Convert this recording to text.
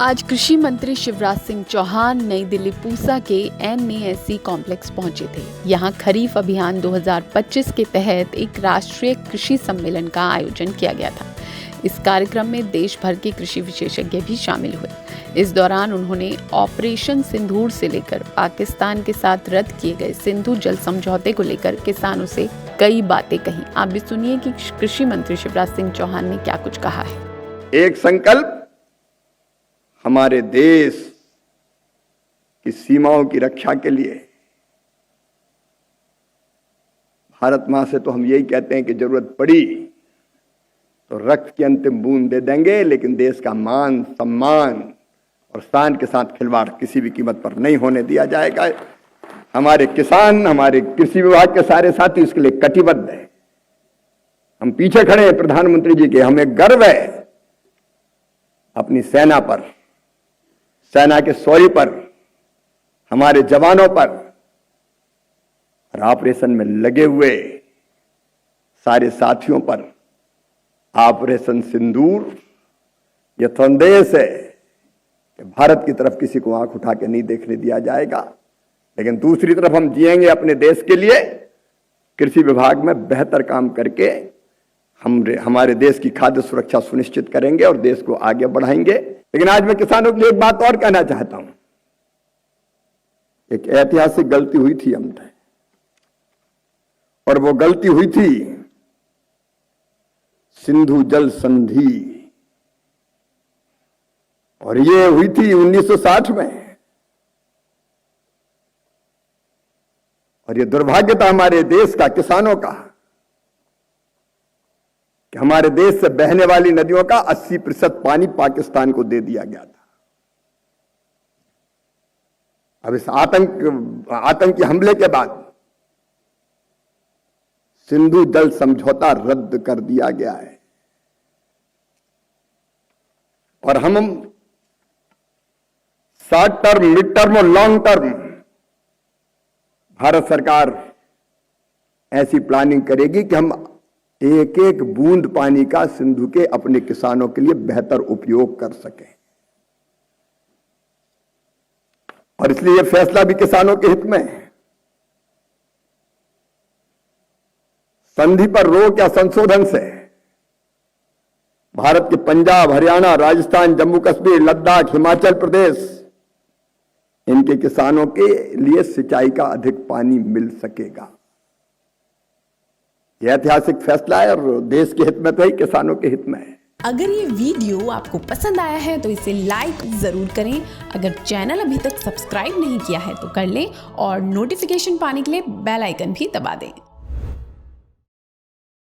आज कृषि मंत्री शिवराज सिंह चौहान नई दिल्ली पूसा के NASC कॉम्प्लेक्स पहुंचे थे। यहां खरीफ अभियान 2025 के तहत एक राष्ट्रीय कृषि सम्मेलन का आयोजन किया गया था। इस कार्यक्रम में देश भर के कृषि विशेषज्ञ भी शामिल हुए। इस दौरान उन्होंने ऑपरेशन सिंदूर से लेकर पाकिस्तान के साथ रद्द किए गए सिंधु जल समझौते को लेकर किसानों से कई बातें कही। आप भी सुनिए कि कृषि मंत्री शिवराज सिंह चौहान ने क्या कुछ कहा है। एक संकल्प हमारे देश की सीमाओं की रक्षा के लिए। भारत मां से तो हम यही कहते हैं कि जरूरत पड़ी तो रक्त की अंतिम बूंद दे देंगे, लेकिन देश का मान, सम्मान और शान के साथ खिलवाड़ किसी भी कीमत पर नहीं होने दिया जाएगा। हमारे किसान, हमारे कृषि विभाग के सारे साथी उसके लिए कटिबद्ध हैं। हम पीछे खड़े हैं प्रधानमंत्री जी के। हमें गर्व है अपनी सेना पर, सेना के शौर्य पर, हमारे जवानों पर और ऑपरेशन में लगे हुए सारे साथियों पर। ऑपरेशन सिंदूर यह संदेश है कि भारत की तरफ किसी को आंख उठा के नहीं देखने दिया जाएगा, लेकिन दूसरी तरफ हम जिएंगे अपने देश के लिए। कृषि विभाग में बेहतर काम करके हम हमारे देश की खाद्य सुरक्षा सुनिश्चित करेंगे और देश को आगे बढ़ाएंगे। लेकिन आज मैं किसानों के लिए एक बात और कहना चाहता हूं। एक ऐतिहासिक गलती हुई थी हमने, और वो गलती हुई थी सिंधु जल संधि, और ये हुई थी 1960 में। और ये दुर्भाग्य था हमारे देश का, किसानों का, कि हमारे देश से बहने वाली नदियों का 80% पानी पाकिस्तान को दे दिया गया था। अब इस आतंकी हमले के बाद सिंधु जल समझौता रद्द कर दिया गया है, और हम शॉर्ट टर्म, मिड टर्म और लॉन्ग टर्म भारत सरकार ऐसी प्लानिंग करेगी कि हम एक एक बूंद पानी का सिंधु के अपने किसानों के लिए बेहतर उपयोग कर सकें। और इसलिए यह फैसला भी किसानों के हित में है। संधि पर रोक या संशोधन से भारत के पंजाब, हरियाणा, राजस्थान, जम्मू कश्मीर, लद्दाख, हिमाचल प्रदेश, इनके किसानों के लिए सिंचाई का अधिक पानी मिल सकेगा। यह ऐतिहासिक फैसला है और देश के हित में तो ही, किसानों के हित में है। अगर ये वीडियो आपको पसंद आया है तो इसे लाइक जरूर करें। अगर चैनल अभी तक सब्सक्राइब नहीं किया है तो कर लें और नोटिफिकेशन पाने के लिए बेल आइकन भी दबा दें।